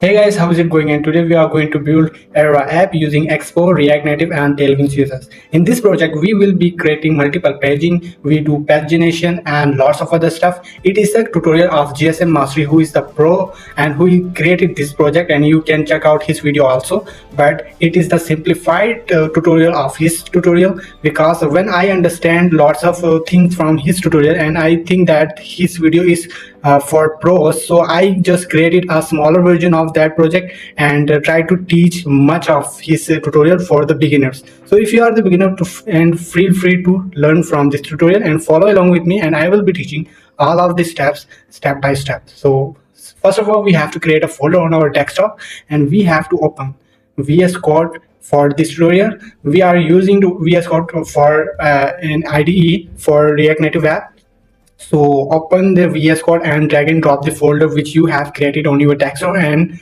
Hey guys, how is it going? And today we are going to build Era app using Expo, React Native and TailwindCSS. In this project, we will be creating multiple paging, we do pagination and lots of other stuff. It is a tutorial of GSM Mastery, who is the pro and who created this project, and you can check out his video also. But it is the simplified tutorial of his tutorial, because when I understand lots of things from his tutorial, and I think that his video is for pros, so I just created a smaller version of that project and try to teach much of his tutorial for the beginners. So if you are the beginner and feel free to learn from this tutorial and follow along with me, and I will be teaching all of the steps step by step. So first of all, we have to create a folder on our desktop and we have to open VS Code. For this tutorial, we are using VS Code for an IDE for React Native app. So open the VS Code and drag and drop the folder which you have created on your desktop, and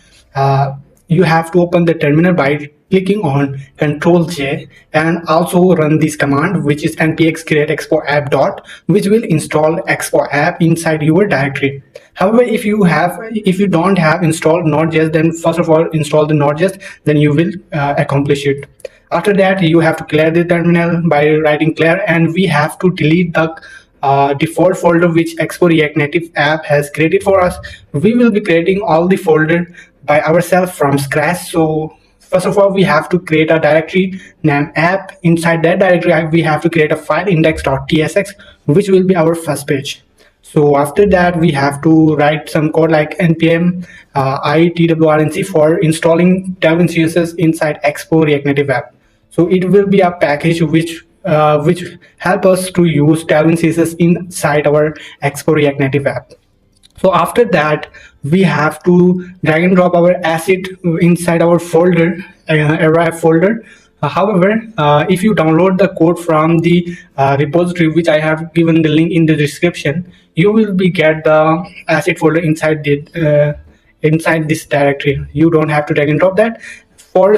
you have to open the terminal by clicking on Ctrl J, and also run this command, which is npx create expo app dot, which will install expo app inside your directory. However, if you don't have installed Node.js, then first of all install the Node.js, then you will accomplish it. After that, you have to clear the terminal by writing clear, and we have to delete the default folder which Expo React Native app has created for us. We will be creating all the folder by ourselves from scratch. So first of all, we have to create a directory named app. Inside that directory, we have to create a file index.tsx, which will be our first page. So after that, we have to write some code like npm itwrnc for installing TailwindCSS inside Expo React Native app. So it will be a package which help us to use TailwindCSS inside our Expo React Native app. So after that, we have to drag and drop our asset inside our folder, Era folder. However, if you download the code from the repository, which I have given the link in the description, you will be get the asset folder inside the inside this directory. You don't have to drag and drop that. For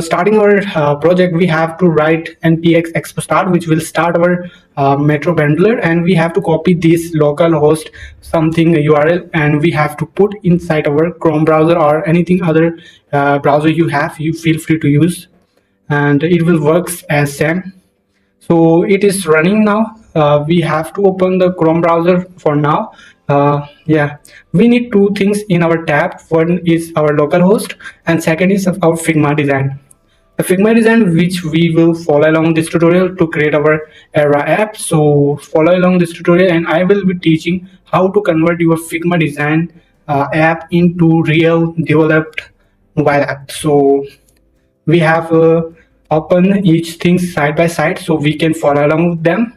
starting our project, we have to write npx expo start, which will start our metro bundler, and we have to copy this local host something URL, and we have to put inside our Chrome browser or anything other browser you have. You feel free to use, and it will works as same. So it is running now. We have to open the Chrome browser for now. Yeah, we need two things in our tab. One is our local host, and second is our Figma design. The Figma design, which we will follow along this tutorial to create our Era app. So follow along this tutorial, and I will be teaching how to convert your Figma design app into real developed mobile app. So we have open each thing side by side so we can follow along with them.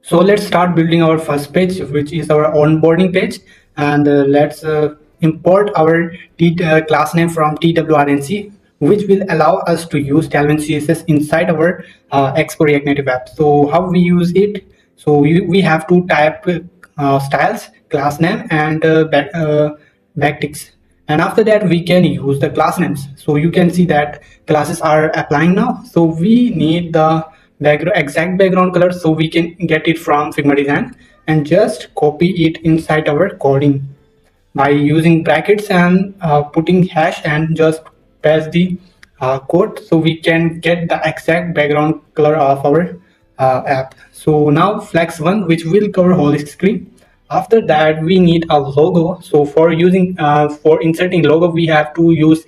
So let's start building our first page, which is our onboarding page, and let's import our class name from TWRNC, which will allow us to use TailwindCSS inside our Expo React Native app. So how we use it? So we have to type styles, class name, and backticks. And after that, we can use the class names. So you can see that classes are applying now. So we need the exact background color, so we can get it from Figma design and just copy it inside our coding by using brackets and putting hash and just paste the code, so we can get the exact background color of our app. So now flex 1, which will cover whole screen. After that, we need a logo. So for inserting logo, we have to use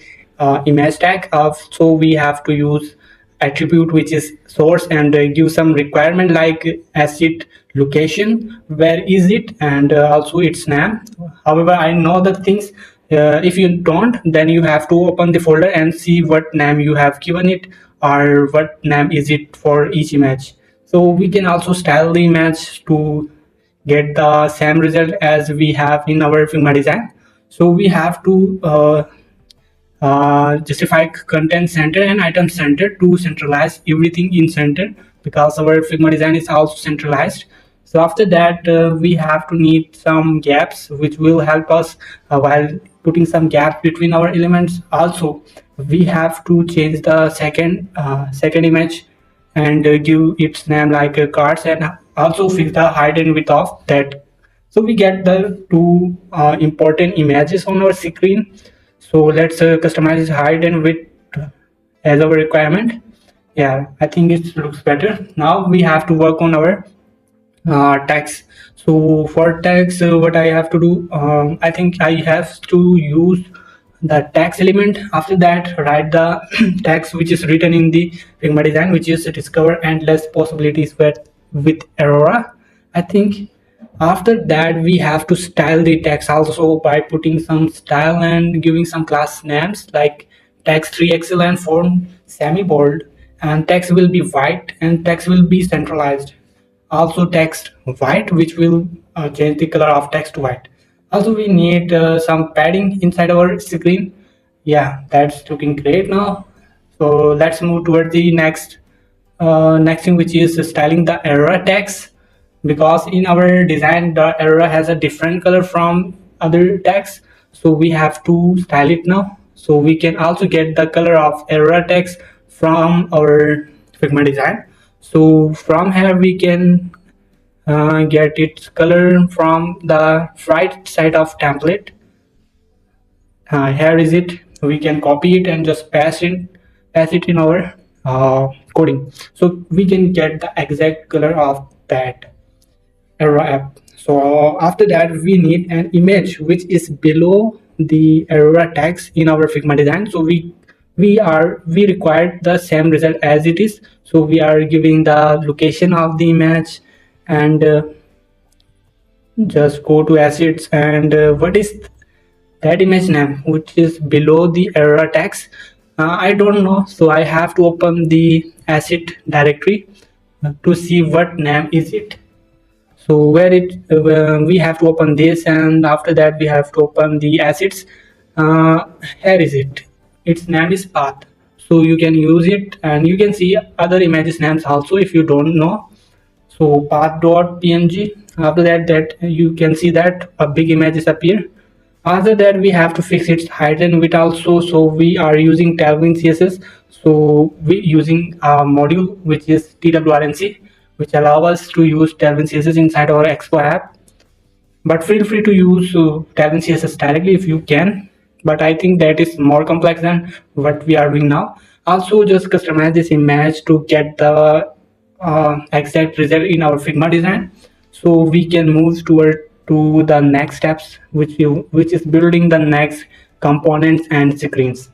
image tag. So we have to use attribute which is source, and give some requirement like asset location, where is it, and also its name. However, I know the things. If you don't, then you have to open the folder and see what name you have given it, or what name is it for each image. So we can also style the image to get the same result as we have in our Figma design. So we have to justify content center and item center to centralize everything in center, because our Figma design is also centralized. So after that, we have to need some gaps which will help us while putting some gaps between our elements. Also, we have to change the second image and give its name like cards, and also fix the height and width of that So we get the two important images on our screen. So let's customize height and width as our requirement. Yeah, I think it looks better. Now we have to work on our text. So for text, what I have to do, I think I have to use the text element. After that, write the text which is written in the Figma design, which is discover endless possibilities with Aurora. I think after that we have to style the text also by putting some style and giving some class names like text 3xl and font semi bold, and text will be white and text will be centralized. Also text white, which will change the color of text to white. Also we need some padding inside our screen. Yeah, that's looking great now. So let's move toward the next thing, which is styling the error text, because in our design the error has a different color from other text, so we have to style it now. So we can also get the color of error text from our Figma design. So from here we can get its color from the right side of template. Here is it. We can copy it and just pass it in our coding, so we can get the exact color of that error app. So after that we need an image which is below the error text in our Figma design. So we require the same result as it is, so we are giving the location of the image and just go to assets and what is that image name which is below the error text. I don't know, so I have to open the asset directory to see what name is it. So where it we have to open this, and after that we have to open the assets. Here is it. Its name is path, so you can use it and you can see other images names also if you don't know. So path.png. After that you can see that a big images appear. After that we have to fix its height and width also. So we are using TailwindCSS, so we using a module which is TWRNC, which allow us to use TailwindCSS inside our Expo app. But feel free to use TailwindCSS directly if you can, but I think that is more complex than what we are doing now. Also just customize this image to get the exact result in our Figma design, so we can move toward to the next steps, which is building the next components and screens.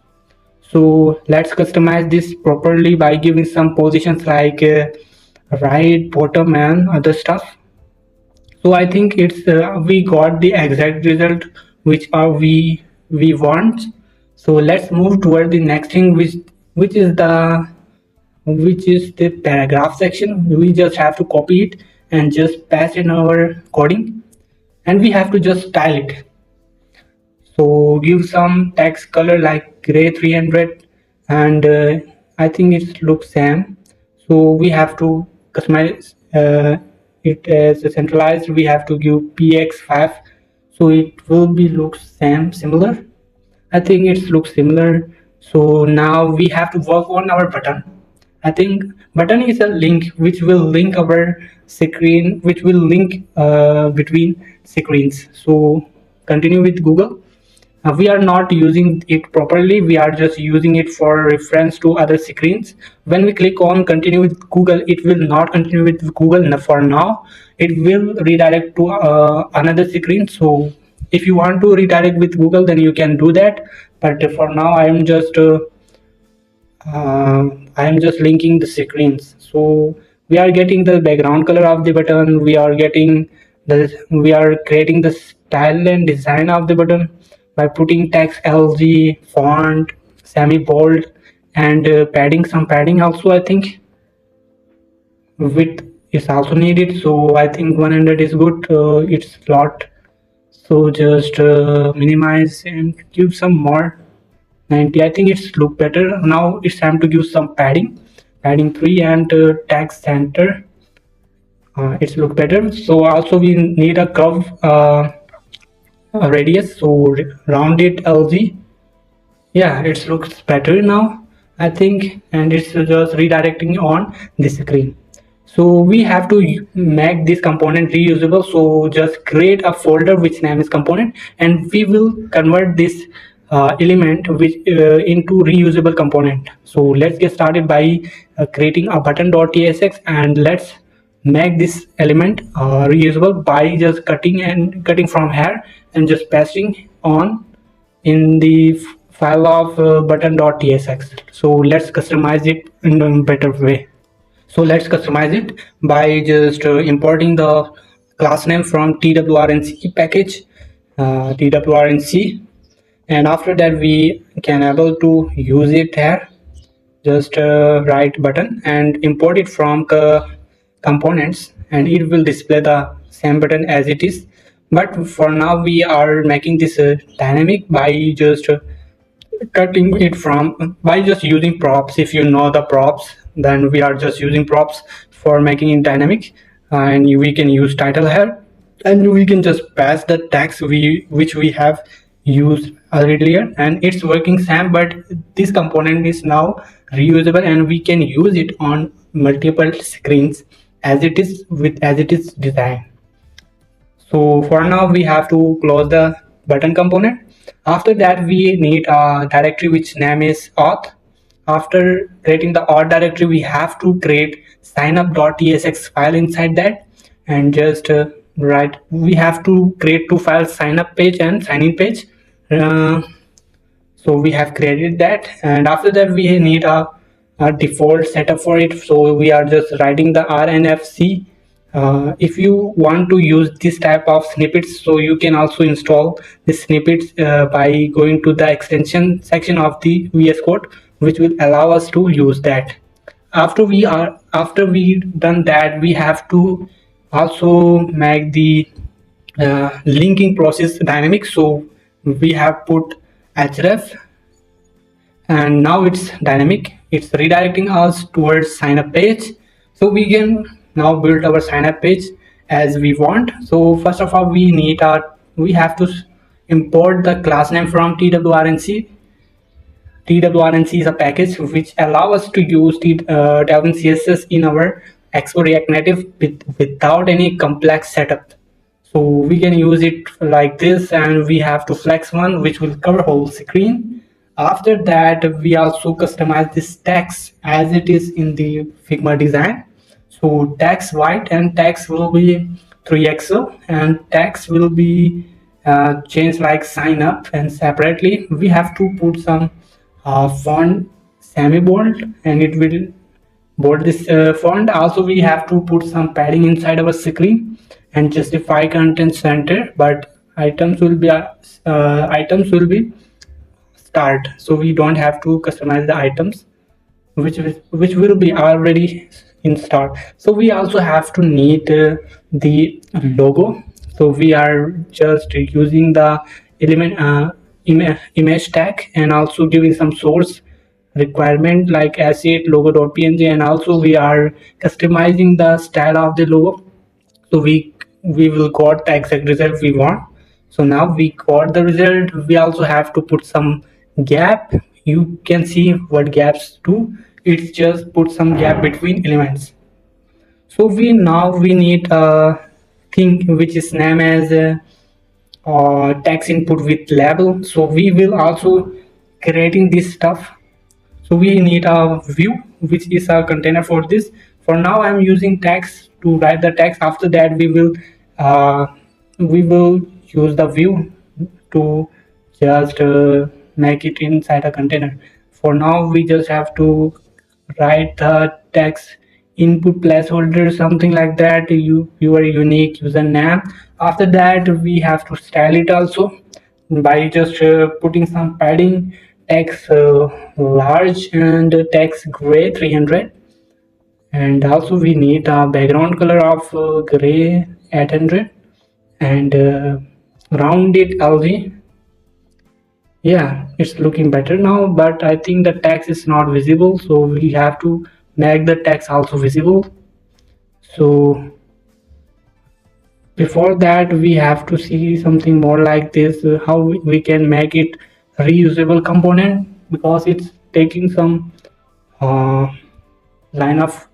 So let's customize this properly by giving some positions like right, bottom and other stuff. So I think it's we got the exact result which are we want. So let's move toward the next thing, which is the paragraph section. We just have to copy it and just paste in our coding, and we have to just style it. So give some text color like gray 300, and I think it looks same. So we have to customize it as a centralized. We have to give px5, so it will be looks similar. I think it looks similar. So now we have to work on our button. I think button is a link which will link our screen, which will link between screens. So continue with Google. We are not using it properly. We are just using it for reference to other screens. When we click on continue with Google, it will not continue with Google for now. It will redirect to another screen. So if you want to redirect with Google, then you can do that. But for now, I am just linking the screens. So we are getting the background color of the button. We are creating the style and design of the button by putting text LG, font, semi bold, and padding. Some padding also, I think. Width is also needed. So I think 100 is good. It's a lot. So just minimize and give some more. 90. I think it's look better. Now it's time to give some padding 3 and text center. It's look better. So also we need a curve radius, so round it LG. Yeah, it looks better now, I think, and it's just redirecting on the screen. So we have to make this component reusable. So just create a folder which name is component, and we will convert this element which into reusable component. So let's get started by creating a button.tsx, and let's make this element reusable by just cutting from here and just pasting on in the file of button.tsx. So let's customize it in a better way. So let's customize it by just importing the class name from twrnc package, twrnc, and after that we can able to use it here. Just right button and import it from components, and it will display the same button as it is. But for now we are making this dynamic by just cutting it from by just using props. If you know the props, then we are just using props for making it dynamic, and we can use title here, and we can just pass the tags which we have used earlier, and it's working same. But this component is now reusable, and we can use it on multiple screens as it is designed. So for now we have to close the button component. After that we need a directory which name is auth. After creating the auth directory, we have to create signup.tsx file inside that, and just write. We have to create two files: signup page and sign in page. Uh, so we have created that, and after that we need a default setup for it. So we are just writing the rnfc. If you want to use this type of snippets, so you can also install the snippets by going to the extension section of the VS Code, which will allow us to use that. After we done that, we have to also make the linking process dynamic. So we have put href, and now it's dynamic. It's redirecting us towards sign up page. So we can now build our sign up page as we want. So first of all we have to import the class name from twrnc. TWRNC is a package which allows us to use the Tailwind CSS in our Expo React Native without any complex setup. So we can use it like this, and we have to flex one which will cover whole screen. After that we also customize this text as it is in the Figma design. So text white and text will be 3XL, and text will be changed like sign up, and separately we have to put some font semi bold, and it will bold this font. Also we have to put some padding inside our screen and justify content center, but items will be start, so we don't have to customize the items which will be already installed. So we also have to need the logo. So we are just using the element image tag, and also giving some source requirement like asset logo.png, and also we are customizing the style of the logo. So we will got the exact result we want. So now we got the result. We also have to put some gap. You can see what gaps do. It's just put some gap between elements. So we need a thing which is named as text input with label. So we will also creating this stuff. So we need a view which is a container for this. For now I'm using text to write the text. After that uh, we will use the view to just make it inside a container. For now we just have to write the text input placeholder, something like that, your unique username. After that we have to style it also by just putting some padding, text large and text gray 300, and also we need a background color of gray 800, and rounded LG. Yeah, it's looking better now, but I think the text is not visible, so we have to make the text also visible. So before that we have to see something more like this, how we can make it reusable component, because it's taking some uh, line of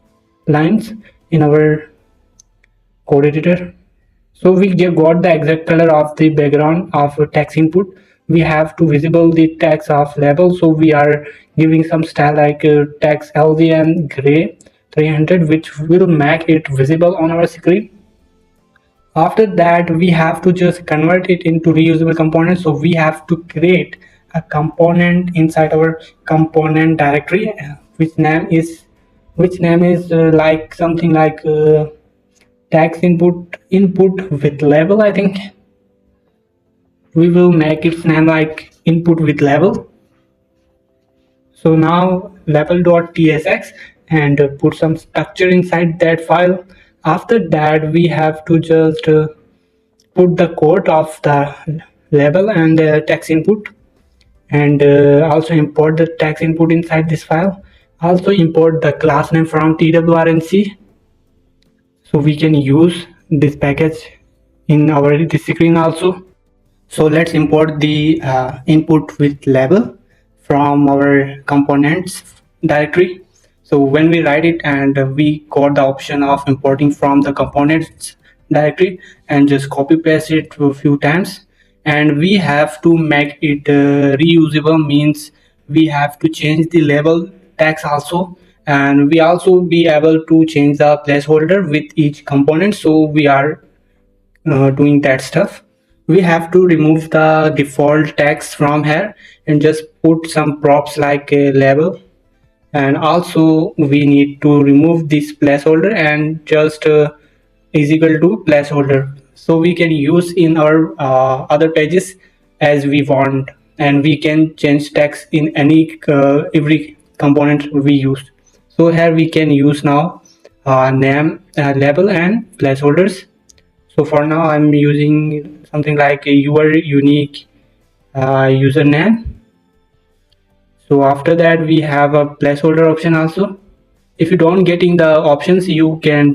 lines, in our code editor. So we got the exact color of the background of text input. We have to visible the text of label, so we are giving some style like text LVN gray 300, which will make it visible on our screen. After that, we have to just convert it into reusable components. So we have to create a component inside our component directory, which name is like something like text input with label. I think we will make its name like input with label. So now label.tsx, and put some structure inside that file. After that, we have to just put the code of the label and the text input, and also import the text input inside this file. Also import the class name from twrnc, so we can use this package in our this screen also. So let's import the input with label from our components directory. So when we write it, and we got the option of importing from the components directory, and just copy paste it a few times, and we have to make it reusable, means we have to change the label tags also, and we also be able to change the placeholder with each component. So we are doing that stuff. We have to remove the default text from here and just put some props like a label, and also we need to remove this placeholder and just is equal to placeholder, so we can use in our other pages as we want, and we can change text in any every component we use. So here we can use now name, label and placeholders. So for now I'm using something like your unique username. So after that we have a placeholder option also. If you don't get in the options, you can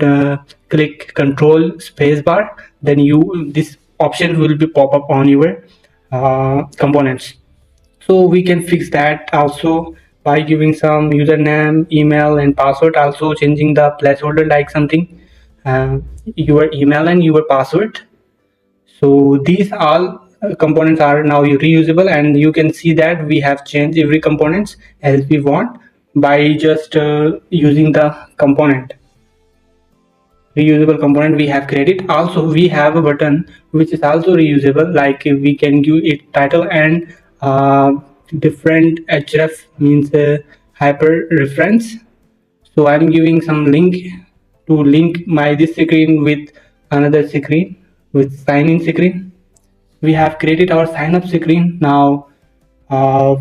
click control spacebar, then this option will be pop up on your components. So we can fix that also by giving some username, email and password, also changing the placeholder like something your email and your password. So these all components are now reusable, and you can see that we have changed every components as we want by just using the component reusable component we have created. Also we have a button which is also reusable, like we can give it title and different href, means hyper reference. So I'm giving some link to link my this screen with another screen, with sign in screen. We have created our sign up screen. Now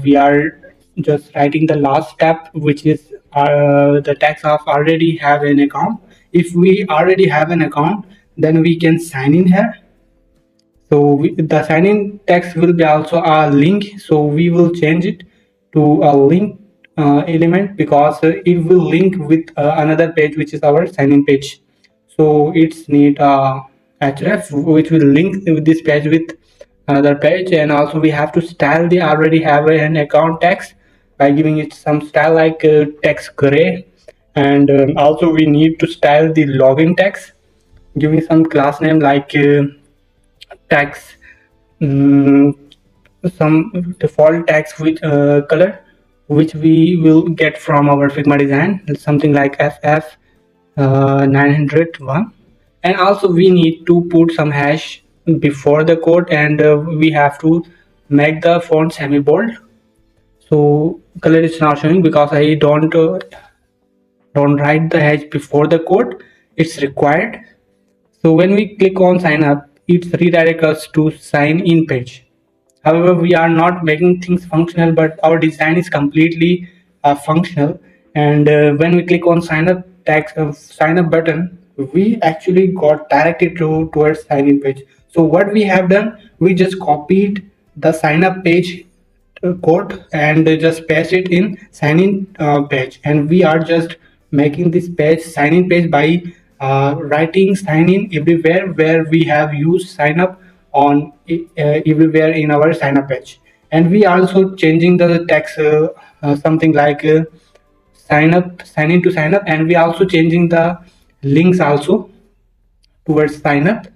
we are just writing the last step, which is the text of already have an account. If we already have an account, then we can sign in here. So the sign in text will be also a link, so we will change it to a link element, because it will link with another page, which is our sign in page. So it's need href which will link with this page with another page. And also we have to style the already have an account text by giving it some style like text gray. And also we need to style the login text, giving some class name like text, some default text with color, which we will get from our Figma design, something like ff 901. And also we need to put some hash before the code, and we have to make the font semi bold. So color is not showing because I don't write the hash before the code. It's required. So when we click on sign up, it redirects us to sign in page. However, we are not making things functional, but our design is completely functional. And when we click on sign up text, sign up button, we actually got directed towards sign in page. So what we have done, we just copied the sign up page code and just paste it in sign in page, and we are just making this page sign in page by writing sign in everywhere where we have used sign up on everywhere in our sign up page. And we also changing the text something like sign in to sign up, and we also changing the links also towards sign up.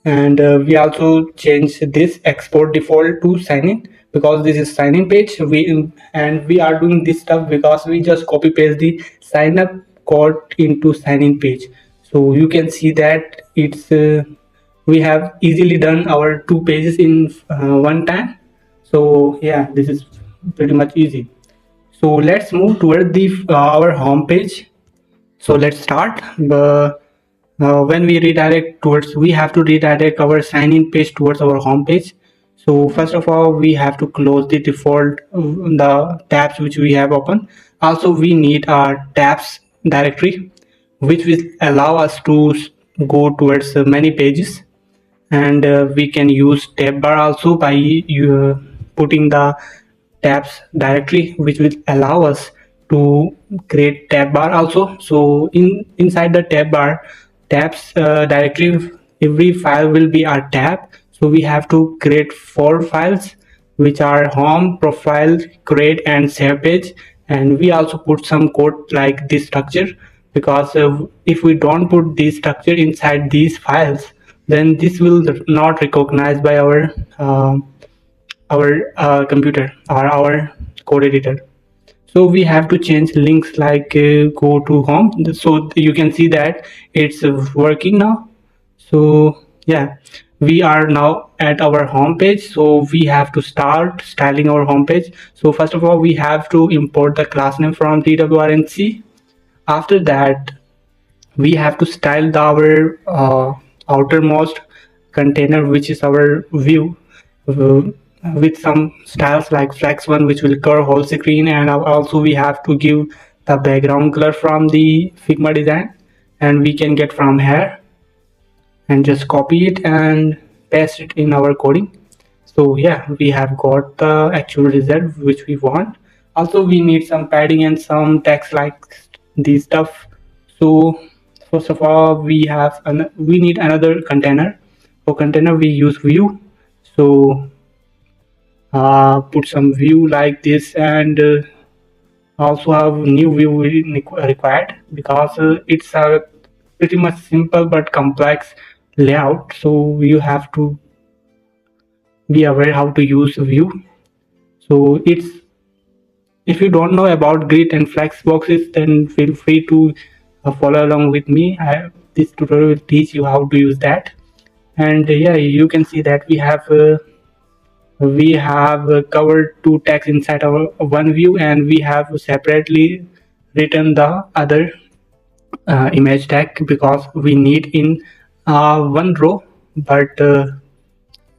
And we also change this export default to sign in, because this is sign in page. We are doing this stuff because we just copy paste the sign up code into sign in page. So you can see that it's we have easily done our 2 pages in one time. So yeah, this is pretty much easy. So let's move toward the our home page. So let's start. When we redirect towards, we have to redirect our sign in page towards our home page. So first of all, we have to close the default the tabs which we have open. Also, we need our tabs directory, which will allow us to go towards many pages. And we can use tab bar also by putting the tabs directory, which will allow us to create tab bar also. So inside the tab bar tabs directory, every file will be our tab. So we have to create 4 files, which are home, profile, create, and save page. And we also put some code like this structure, because if we don't put this structure inside these files, then this will not recognize by our computer or our code editor. So we have to change links like go to home. So you can see that it's working now. So yeah, we are now at our home page. So we have to start styling our home page. So first of all, we have to import the class name from twrnc. After that, we have to style our outermost container, which is our view, uh, with some styles like flex one, which will cover whole screen. And also we have to give the background color from the Figma design, and we can get from here and just copy it and paste it in our coding. So yeah, we have got the actual result which we want. Also, we need some padding and some text like these stuff. So first of all, we need another container. For container, we use view. So put some view like this, and also have new view required, because it's a pretty much simple but complex layout. So you have to be aware how to use view. So it's, if you don't know about grid and flex boxes, then feel free to follow along with me. This tutorial will teach you how to use that. And yeah, you can see that we have covered 2 tags inside our one view, and we have separately written the other image tag, because we need in one row, but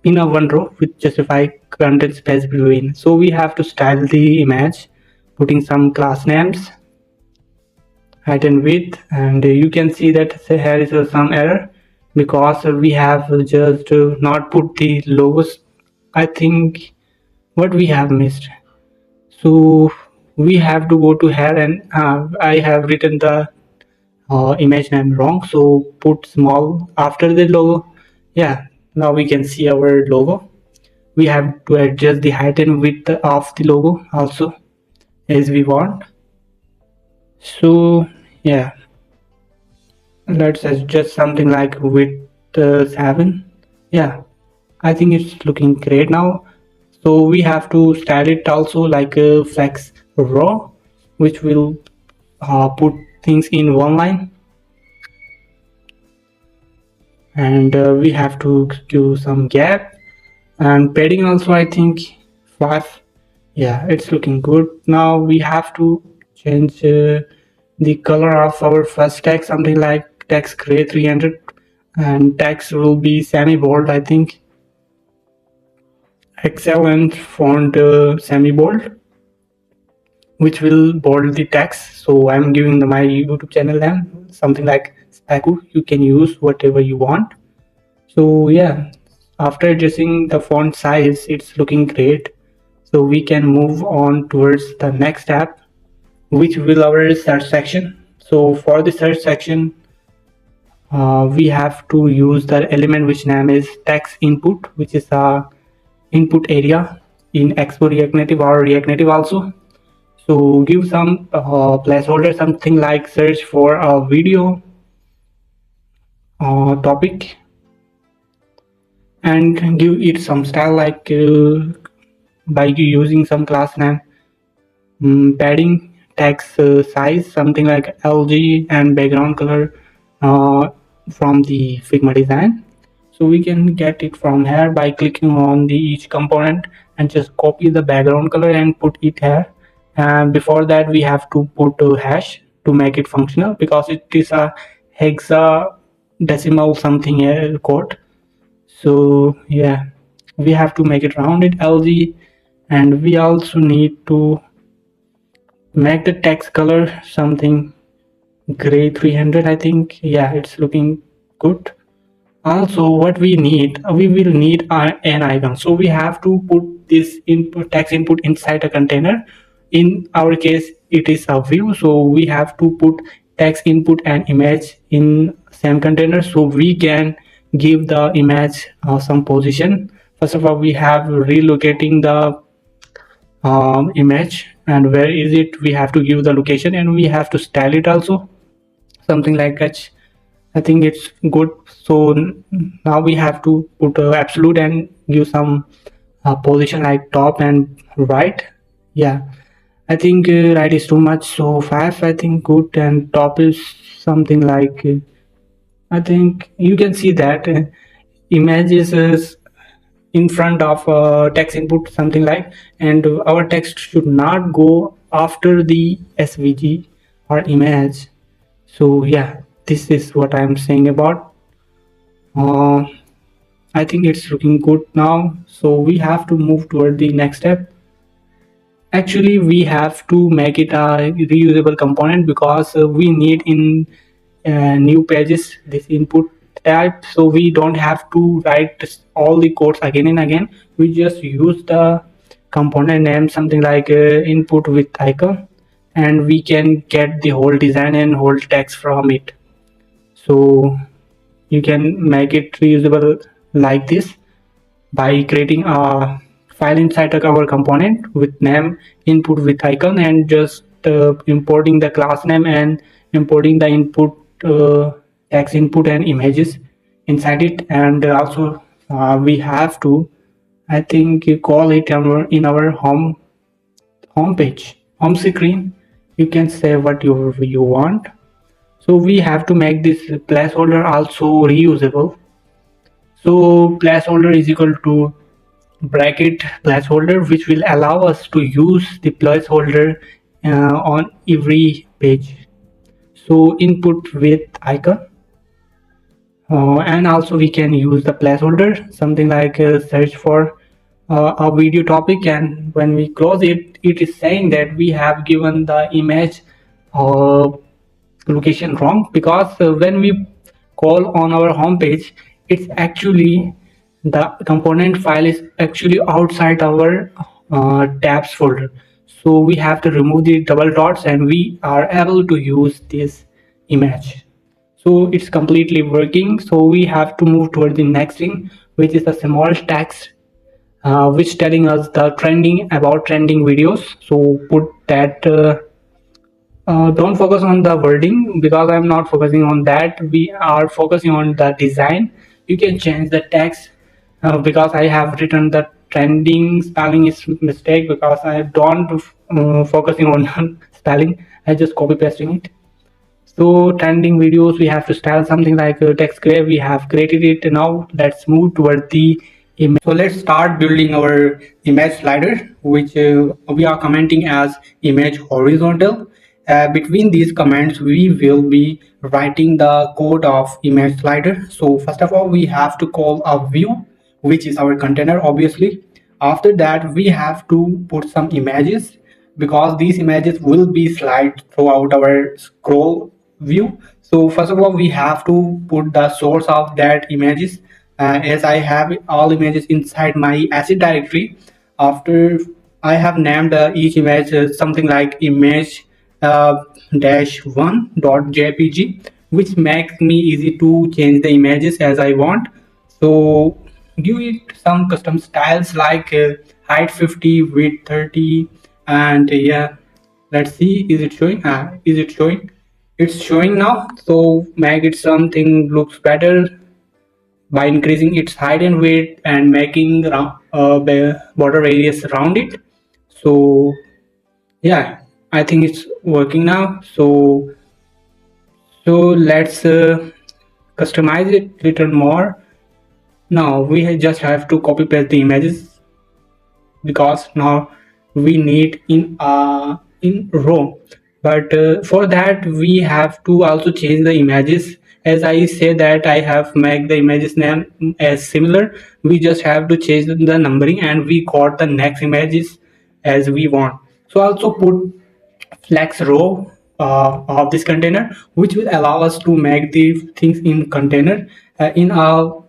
in a one row with justify content space between. So we have to style the image, putting some class names, height and width. And you can see that here is some error, because we have just not put the logos. I think what we have missed. So we have to go to here, and I have written the image name wrong, so put small after the logo. Yeah, now we can see our logo. We have to adjust the height and width of the logo also as we want. So yeah, let's adjust something like width 7. Yeah, I think it's looking great now. So we have to style it also like a flex row, which will put things in one line. And we have to give some gap and padding also, I think 5. Yeah, it's looking good. Now we have to change the color of our first text, something like text gray 300, and text will be semi bold, I think. Excel and font semi bold, which will bold the text. So I'm giving my YouTube channel name something like Spaqoo. You can use whatever you want. So yeah, after adjusting the font size, it's looking great. So we can move on towards the next tab, which will our search section. So for the search section, we have to use the element which name is text input, which is a input area in Expo React Native or React Native also. So give some placeholder, something like search for a video, topic and give it some style like by using some class name, padding, text size something like LG, and background color from the Figma design. So we can get it from here by clicking on the each component and just copy the background color and put it here. And before that we have to put a hash to make it functional because it is a hexadecimal something code. So yeah, we have to make it rounded LG, and we also need to make the text color something gray 300. I think, yeah, it's looking good. Also what we need, we will need an icon, so we have to put this input text input inside a container. In our case it is a view, so we have to put text input and image in same container so we can give the image some position. First of all, we have relocating the image, and where is it, we have to give the location, and we have to style it also something like that. I think it's good. So now we have to put absolute and give some position like top and right. Yeah, I think right is too much, so 5 I think good, and top is something like I think you can see that image is in front of text input something like, and our text should not go after the SVG or image. So yeah, this is what I'm saying about. uh, I think it's looking good now, so we have to move toward the next step. Actually we have to make it a reusable component because we need in new pages this input type, so we don't have to write all the codes again and again. We just use the component name something like input with icon, and we can get the whole design and whole text from it. So you can make it reusable like this by creating a file inside our component with name input with icon, and just importing the class name and importing the input text input and images inside it. And also we have to, I think, you call it in our home page, home screen. You can say what you want. So we have to make this placeholder also reusable. So placeholder is equal to bracket placeholder, which will allow us to use the placeholder on every page. So input with icon, and also we can use the placeholder something like search for a video topic, and when we close it, it is saying that we have given the image uh, location wrong, because when we call on our home page, it's actually the component file is actually outside our tabs folder. So we have to remove the double dots and we are able to use this image. So it's completely working. So we have to move toward the next thing, which is the small text which telling us the trending about trending videos. So put that don't focus on the wording because I'm not focusing on that. We are focusing on the design. You can change the text because I have written the trending spelling is mistake because I don't focusing on spelling. I just copy pasting it. So trending videos, we have to style something like text gray. We have created it. Now let's move toward the image. So let's start building our image slider, which we are commenting as image horizontal. Between these comments, we will be writing the code of image slider. So first of all, we have to call a view, which is our container, obviously. After that, we have to put some images because these images will be slide throughout our scroll view. So first of all, we have to put the source of that images, as I have all images inside my asset directory. After I have named each image something like image dash one dot jpg, which makes me easy to change the images as I want. So give it some custom styles like height 50, width 30, and yeah, let's see, is it showing? Is it showing? it's showing now. So make it something looks better by increasing its height and weight and making the border radius around it. So yeah, I think it's working now. So let's customize it little more. Now we just have to copy paste the images, because now we need in row. But for that we have to also change the images. As I say that I have make the images name as similar, we just have to change the numbering and we got the next images as we want. So also put flex row of this container, which will allow us to make the things in container in our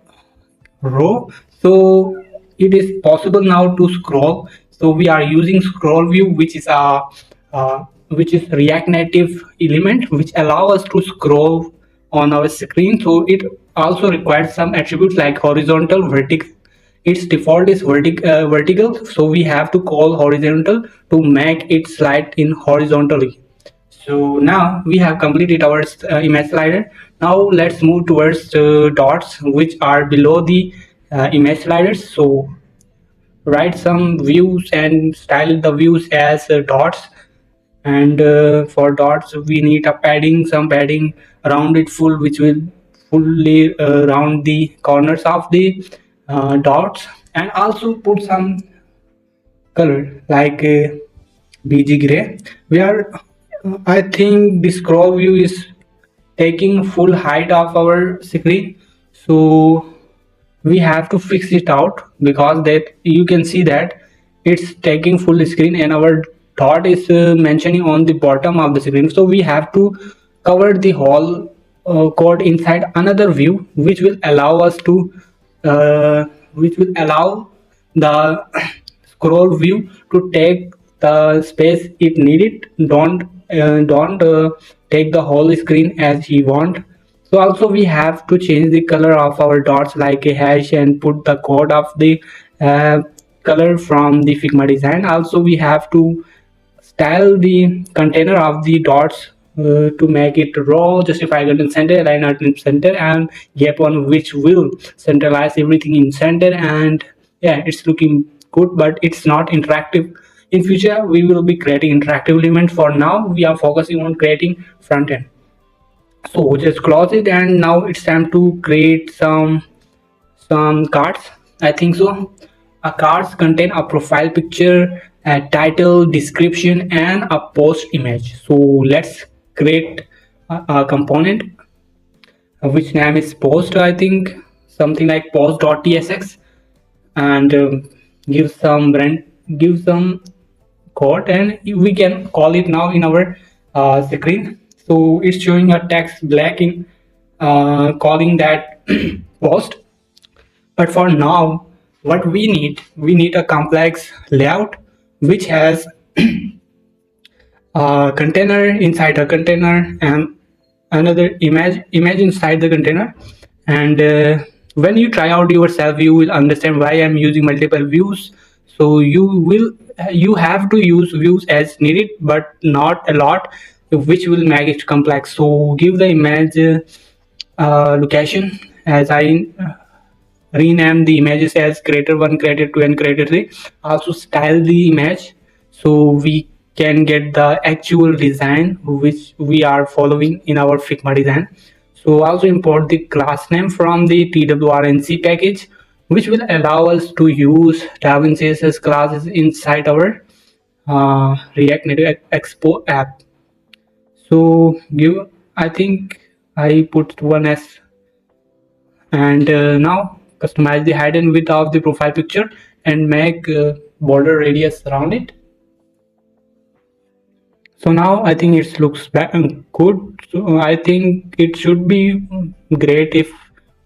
row. So it is possible now to scroll. So we are using scroll view, which is React Native element which allow us to scroll on our screen. So it also requires some attributes like horizontal, vertical. Its default is vertical, so we have to call horizontal to make it slide in horizontally. So now we have completed our image slider. Now let's move towards dots which are below the image sliders. So write some views and style the views as dots. And for dots we need a padding, some padding around it full, which will fully round the corners of the dots. And also put some color like BG gray. We are, I think the scroll view is taking full height of our screen, so we have to fix it out, because that you can see that it's taking full screen and our dot is mentioning on the bottom of the screen. So we have to cover the whole code inside another view, which will allow the scroll view to take the space it needed. Don't take the whole screen as he want. So also we have to change the color of our dots like a hash and put the code of the uh, color from the Figma design. Also we have to style the container of the dots to make it raw, justify in center, align out in center, and gap on which will centralize everything in center. And yeah, it's looking good, but it's not interactive. In future we will be creating interactive elements. For now we are focusing on creating front end. So just close it, and now it's time to create some cards. I think so. A cards contain a profile picture, a title, description, and a post image. So let's create a component which name is post. I think something like post.tsx, and give some code, and we can call it now in our screen. So it's showing a text black in calling that post. But for now, what we need a complex layout which has a container inside a container and another image inside the container. And when you try out yourself, you will understand why I'm using multiple views. So you have to use views as needed, but not a lot, which will make it complex. So give the image location, as I rename the images as creator 1, creator 2, and creator 3. Also style the image so we can get the actual design which we are following in our Figma design. So also import the class name from the twrnc package, which will allow us to use TailwindCSS classes inside our React Native Expo app. So give, I think I put one as. And now customize the height and width of the profile picture and make border radius around it. So now I think it looks good. So I think it should be great if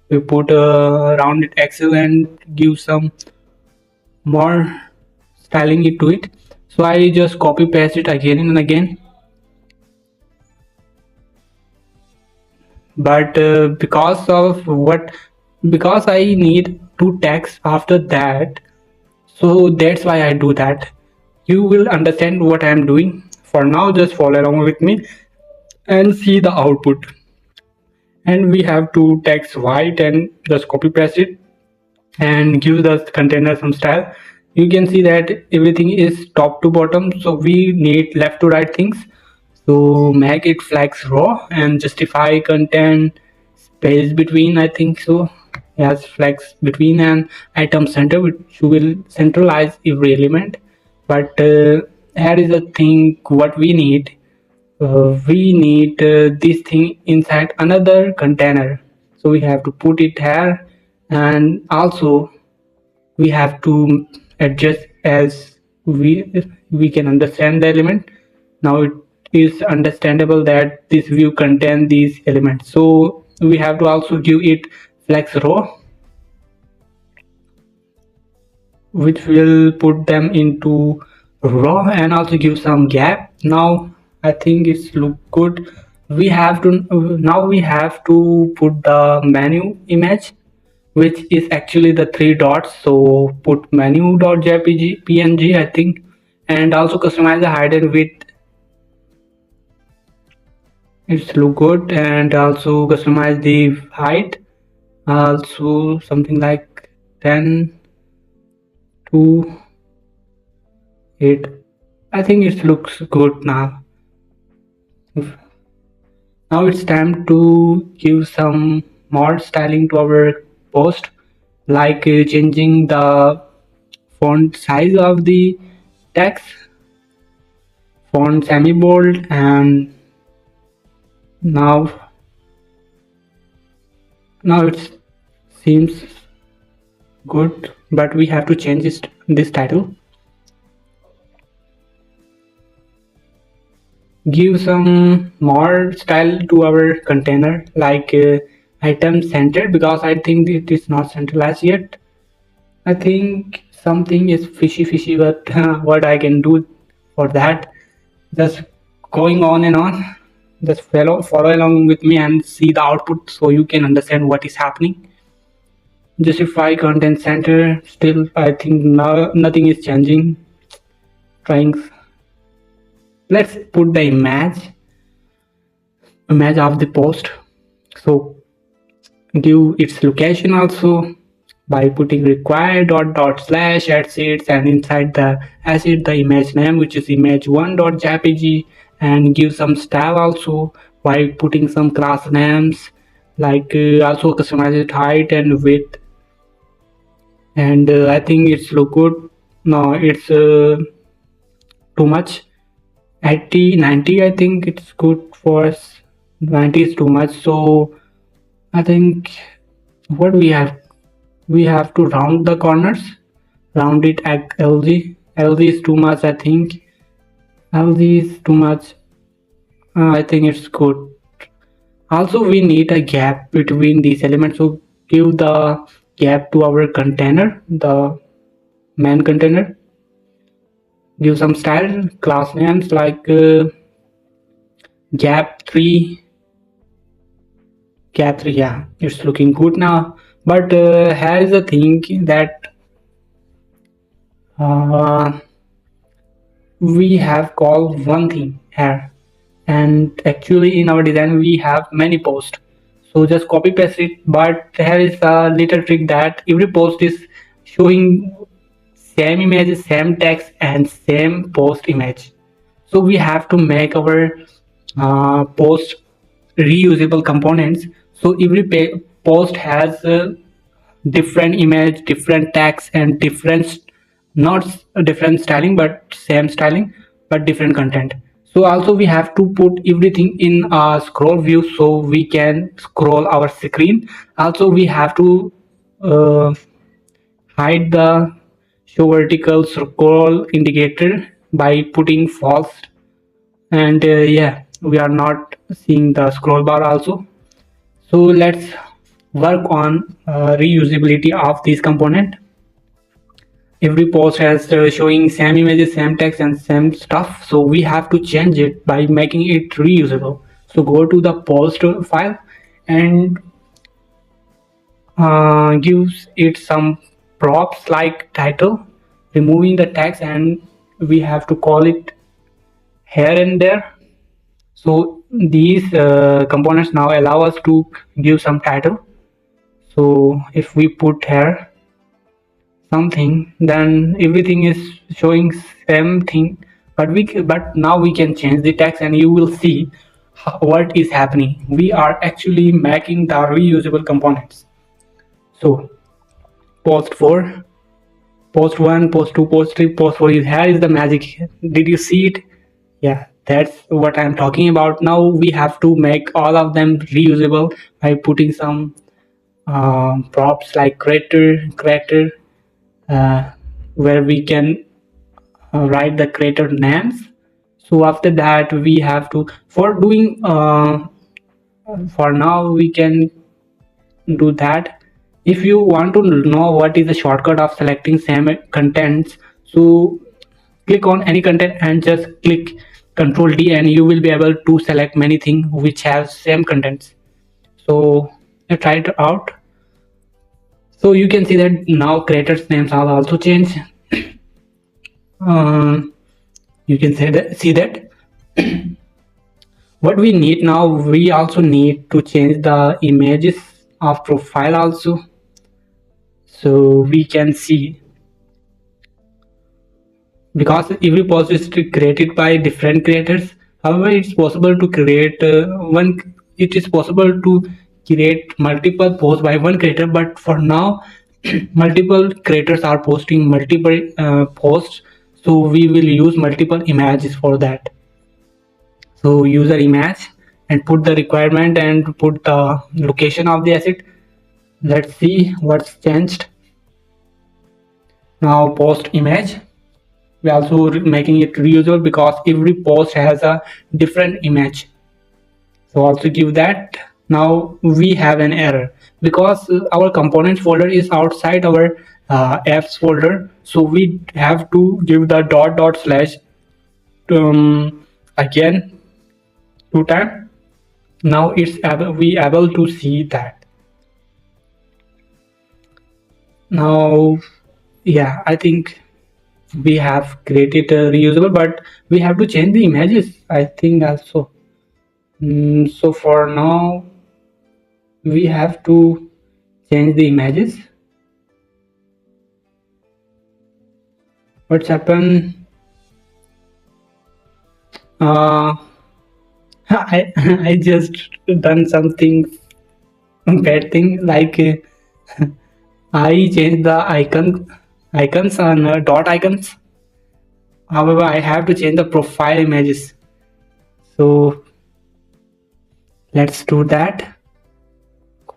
we put a rounded axle and give some more styling it to it. So I just copy paste it again and again. But because I need two tags after that, so that's why I do that. You will understand what I am doing. For now, just follow along with me. and see the output. And we have to text white and just copy paste it and give the container some style. You can see that everything is top to bottom, so we need left to right things. So make it flex row and justify content space between, I think so. Yes, flex between and item center, which will centralize every element. But here is the thing what we need this thing inside another container, so we have to put it here. And also we have to adjust as we can understand the element. Now it is understandable that this view contains these elements, so we have to also give it flex row, which will put them into raw, and also give some gap. Now I think it's look good. We have to put the menu image, which is actually the three dots. So put menu.jpg png, I think, and also customize the height and width. It's look good. And also customize the height, also something like 10 to 8. I think it looks good now. Now it's time to give some more styling to our post, like changing the font size of the text, font semi bold, and now it seems good, but we have to change this title. Give some more style to our container, like item centered, because I think it is not centralized yet. I think something is fishy, but what I can do for that, just going on and on. Just follow along with me and see the output, so you can understand what is happening. Justify content center, still I think nothing is changing. Trying, let's put the image of the post, so give its location also by putting required dot slash assets, and inside the asset the image name, which is image1.jpg, and give some style also by putting some class names, like also customize it height and width. And I think it's look good. No, it's too much. 80 90, I think it's good for us. 90 is too much, so I think what we have to round the corners, round it at LG is too much, I think. LG is too much. I think it's good. Also we need a gap between these elements, so give the gap to our container, the main container. Give some style, class names like gap3. Yeah, it's looking good now. But here is the thing that we have called one thing here, and actually in our design we have many posts, so just copy paste it. But here is a little trick that every post is showing same image, same text, and same post image. So we have to make our post reusable components, so every post has different image, different text, and different, not different styling but same styling, but different content. So also we have to put everything in a scroll view, so we can scroll our screen. Also we have to hide the show vertical scroll indicator by putting false. And yeah, we are not seeing the scroll bar also. So let's work on reusability of this component. Every post has showing same images, same text, and same stuff, so we have to change it by making it reusable. So go to the post file and gives it some props like title, removing the text, and we have to call it here and there. So these components now allow us to give some title. So if we put here something, then everything is showing same thing, but now we can change the text and you will see what is happening. We are actually making the reusable components. So post 4, post 1, post 2, post 3, post 4 is here is the magic. Did you see it? Yeah, that's what I'm talking about. Now we have to make all of them reusable by putting some props like creator, uh, where we can write the creator names. So after that we have to, for doing for now we can do that. If you want to know what is the shortcut of selecting same contents, so click on any content and just click Control D and you will be able to select many things which have same contents. So let's try it out. So you can see that now creators names are also changed. You can see that what we need now, we also need to change the images of profile also. So we can see, because every post is created by different creators. However, it's possible to create it is possible to create multiple posts by one creator, but for now multiple creators are posting multiple posts, so we will use multiple images for that. So user image and put the requirement and put the location of the asset. Let's see what's changed. Now post image, we also making it reusable because every post has a different image. So also give that. Now we have an error because our components folder is outside our apps folder, so we have to give the dot slash again 2 times. Now it's we able to see that. Now yeah, I think we have created a reusable, but we have to change the images, I think also. So for now we have to change the images. What's happened? I just done something bad thing, like I changed the icons on dot icons. However, I have to change the profile images. So let's do that.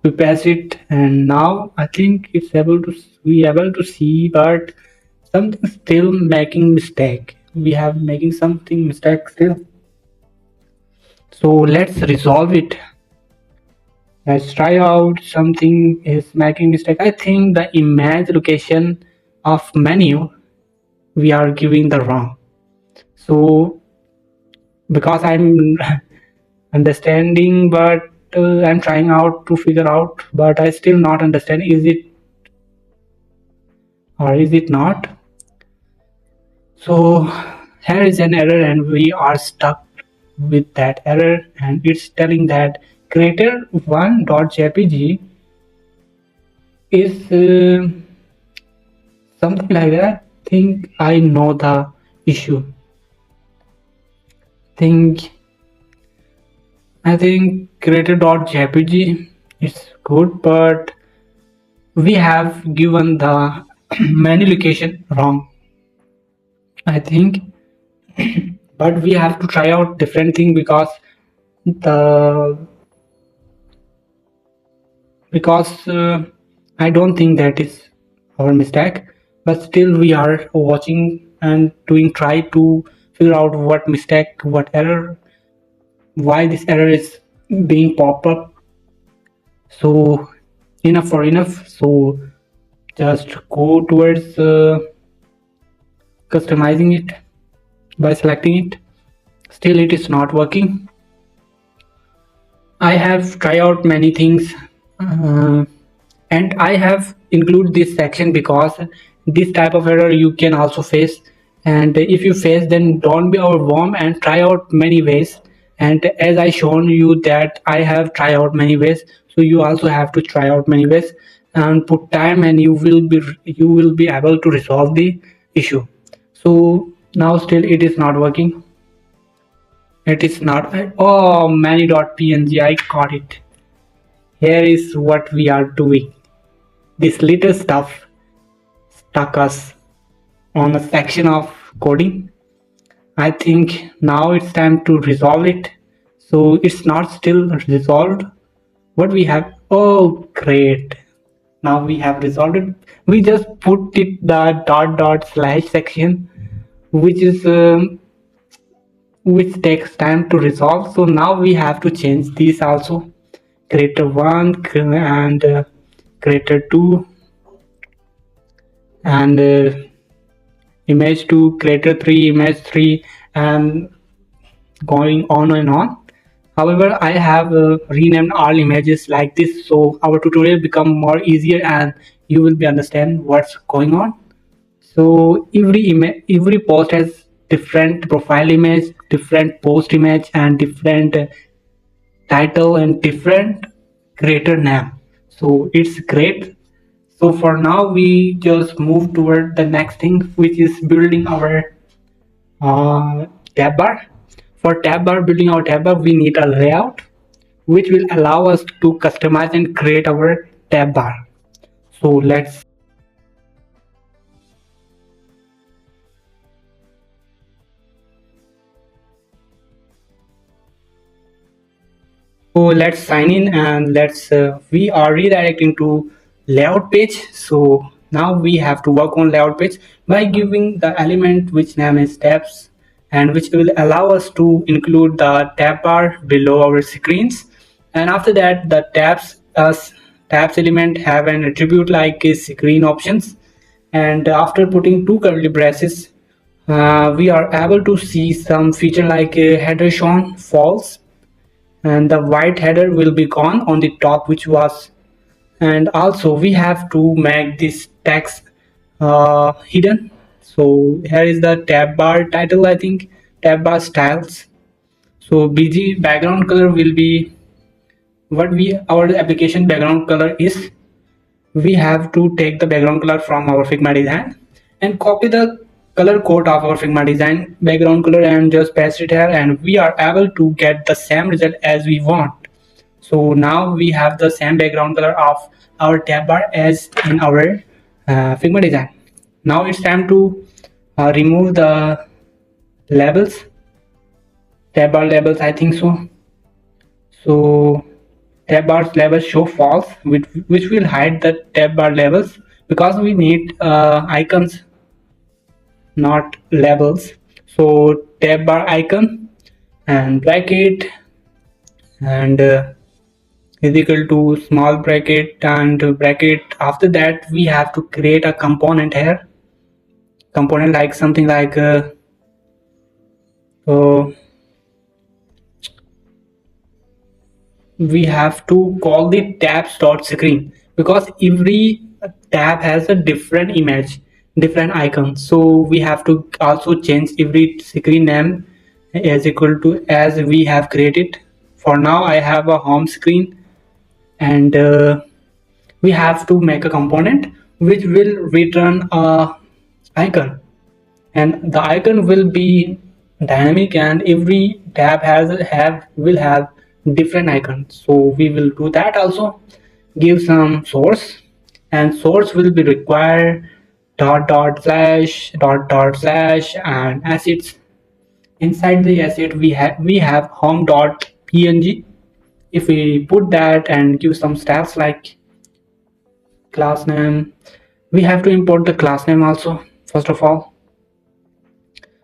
We paste it, and now I think it's able to see, but something still making mistake. We have making something mistake still. So let's resolve it. Let's try out something is making mistake. I think the image location of menu we are giving the wrong. So because I'm understanding, but I'm trying out to figure out, but I still not understand, is it or is it not? So here is an error and we are stuck with that error, and it's telling that creator1.jpg is something like that. Think I know the issue. I think creator.jpg is good, but we have given the menu location wrong, I think. But we have to try out different thing because I don't think that is our mistake, but still we are watching and try to figure out what mistake, what error, why this error is being pop up. So enough for enough. So just go towards customizing it by selecting it. Still it is not working. I have tried out many things and I have include this section because this type of error you can also face, and if you face, then don't be overwhelmed and try out many ways And as I shown you that I have tried out many ways, so you also have to try out many ways and put time, and you will be able to resolve the issue. So now still it is not working. It is not. Oh, many.png, I got it. Here is what we are doing. This little stuff stuck us on a section of coding. I think now it's time to resolve it. So it's not still resolved. What we have? Oh, great. Now we have resolved it. We just put it the dot dot slash section, which is which takes time to resolve. So now we have to change these also. Creator 1 and creator 2 and image 2, creator 3, image 3, and going on and on. However, I have renamed all images like this, so our tutorial become more easier and you will be understand what's going on. So every post has different profile image, different post image, and different title and different creator name. So it's great. So for now we just move toward the next thing, which is building our tab bar. For tab bar, building our tab bar, we need a layout which will allow us to customize and create our tab bar. So let's sign in, and we are redirecting to layout page. So now we have to work on layout page by giving the element which name is tabs, and which will allow us to include the tab bar below our screens. And after that, the tabs element have an attribute like screen options. And after putting two curly braces, we are able to see some feature like header shown false, and the white header will be gone on the top, which was. And also we have to make this text hidden. So here is the tab bar title, I think, tab bar styles. So bg background color will be what we our application background color is. We have to take the background color from our Figma design and copy the color code of our Figma design background color and just paste it here, and we are able to get the same result as we want. So now we have the same background color of our tab bar as in our Figma design. Now it's time to remove the labels, tab bar labels, I think so. So tab bar labels show false, which will hide the tab bar labels because we need icons, not labels. So tab bar icon and bracket and is equal to small bracket and bracket. After that we have to create a component here, component like something like we have to call the tabs.screen because every tab has a different image, different icon. So we have to also change every screen name as equal to as we have created. For now I have a home screen, and we have to make a component which will return a icon, and the icon will be dynamic, and every tab will have different icons. So we will do that also. Give some source, and source will be required dot dot slash dot dot slash and assets. Inside the asset we have home.png. If we put that and give some stats like class name, we have to import the class name also first of all.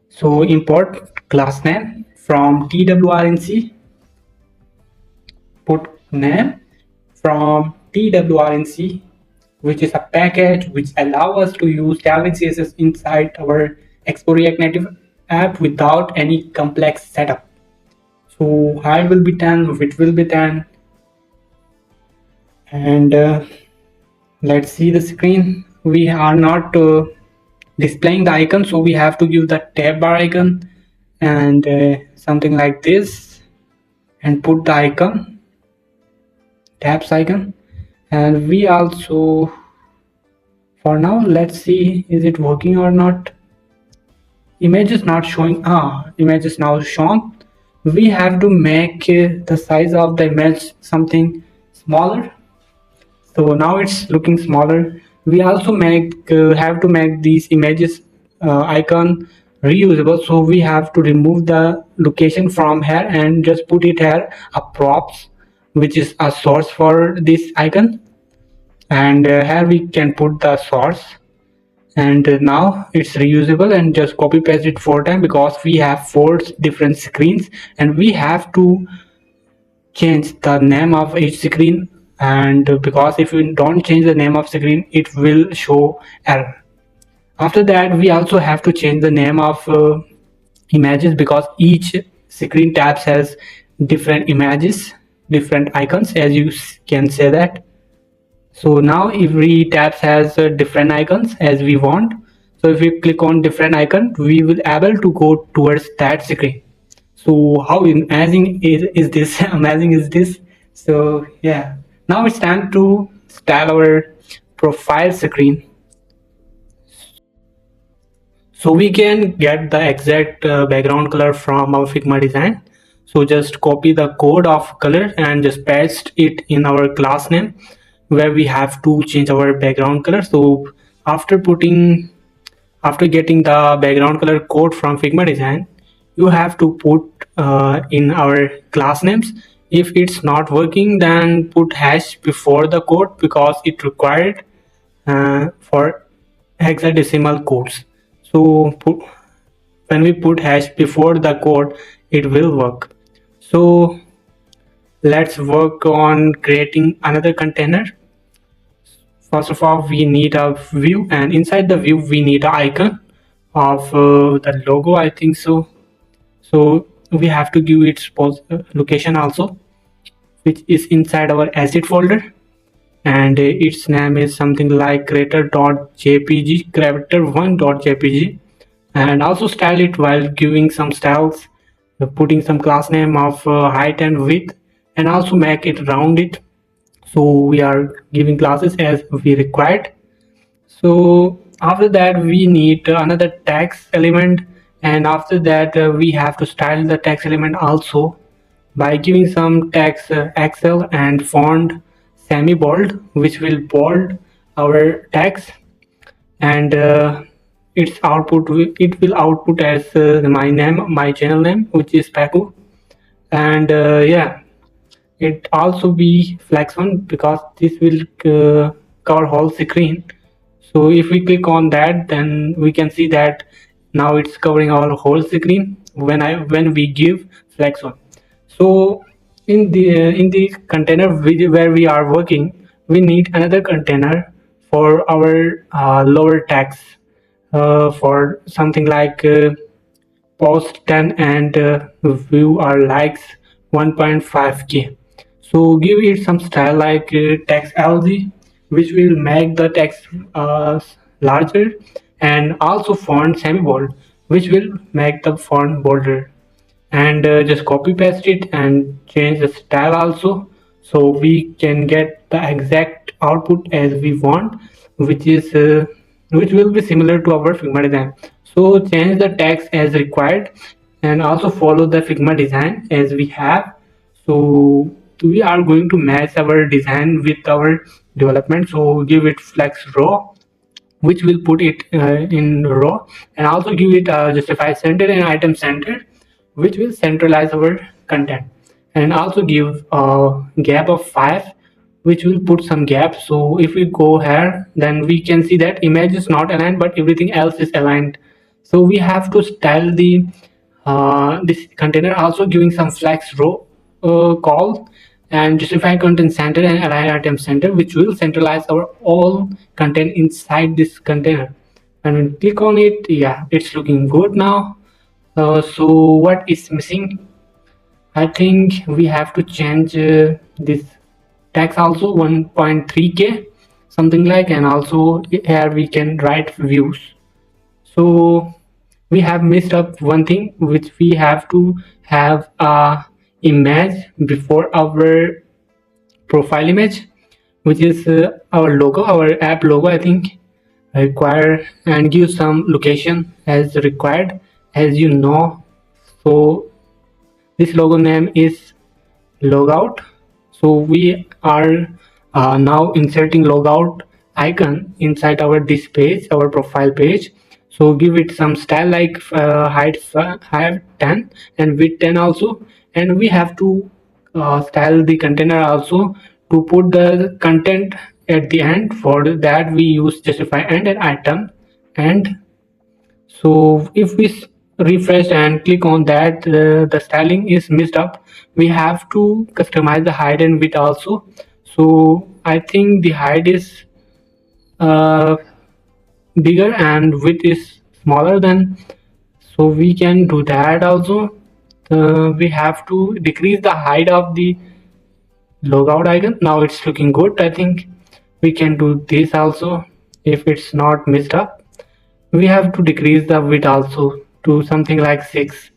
So import class name from TWRNC, put name from TWRNC, which is a package which allows us to use TailwindCSS inside our Expo React Native app without any complex setup. So height will be 10, width will be 10, and let's see the screen. We are not displaying the icon, so we have to give the tab bar icon and something like this. and put the icon, tabs icon. And we also, for now, let's see is it working or not. Image is not showing. Image is now shown. We have to make the size of the image something smaller, so now it's looking smaller. We also have to make these images icon reusable, so we have to remove the location from here and just put it here a props, which is a source for this icon. And here we can put the source. And now it's reusable, and just copy paste it 4 times because we have 4 different screens and we have to change the name of each screen. And because if we don't change the name of screen, it will show error. After that, we also have to change the name of images, because each screen tabs has different images, different icons, as you can say that. So now every tab has different icons as we want. So if we click on different icon, we will able to go towards that screen. So how amazing is this? Amazing is this? So yeah, now it's time to style our profile screen. So we can get the exact background color from our Figma design. So just copy the code of color and just paste it in our class name, where we have to change our background color. So after getting the background color code from Figma design, you have to put in our class names. If it's not working, then put hash before the code, because it required for hexadecimal codes. So when we put hash before the code, it will work. So let's work on creating another container. First of all, we need a view, and inside the view we need an icon of the logo, I think so. So we have to give its location also, which is inside our asset folder, and its name is something like creator.jpg, creator1.jpg. And also style it while giving some styles, putting some class name of height and width, and also make it rounded. So we are giving classes as we required. So after that, we need another text element, and after that we have to style the text element also by giving some text excel and font semi bold, which will bold our text. And its output it will output as my channel name, which is Spaqoo. And yeah, it also be flex on, because this will cover whole screen. So if we click on that, then we can see that now it's covering our whole screen when we give flex on. So in the container where we are working, we need another container for our lower tags, for something like post 10 and view our likes 1.5k. So give it some style like text LG, which will make the text larger, and also font semi bold, which will make the font bolder. And just copy paste it and change the style also, so we can get the exact output as we want, which is which will be similar to our Figma design. So change the text as required, and also follow the Figma design as we have. So we are going to match our design with our development. So give it flex row, which will put it in row, and also give it justify center and item center, which will centralize our content. And also give a gap of 5, which will put some gap. So if we go here, then we can see that image is not aligned, but everything else is aligned. So we have to style the this container, also giving some flex row call, and justify content center and align item center, which will centralize our all content inside this container. And when we click on it, yeah, it's looking good now. So what is missing? I think we have to change this text also 1.3k, something like, and also here we can write views. So we have missed up one thing, which we have to have a image before our profile image, which is our logo, our app logo, I think. Require and give some location as required, as you know. So this logo name is logout. So we are now inserting logout icon inside our this page, our profile page. So give it some style like height 10 and width 10 also, and we have to style the container also to put the content at the end. For that we use justify and an item. And so if we refresh and click on that, the styling is messed up. We have to customize the height and width also. So I think the height is uh, bigger and width is smaller than, so we can do that also. We have to decrease the height of the logout icon. Now it's looking good. I think we can do this also if it's not messed up. We have to decrease the width also to something like 6.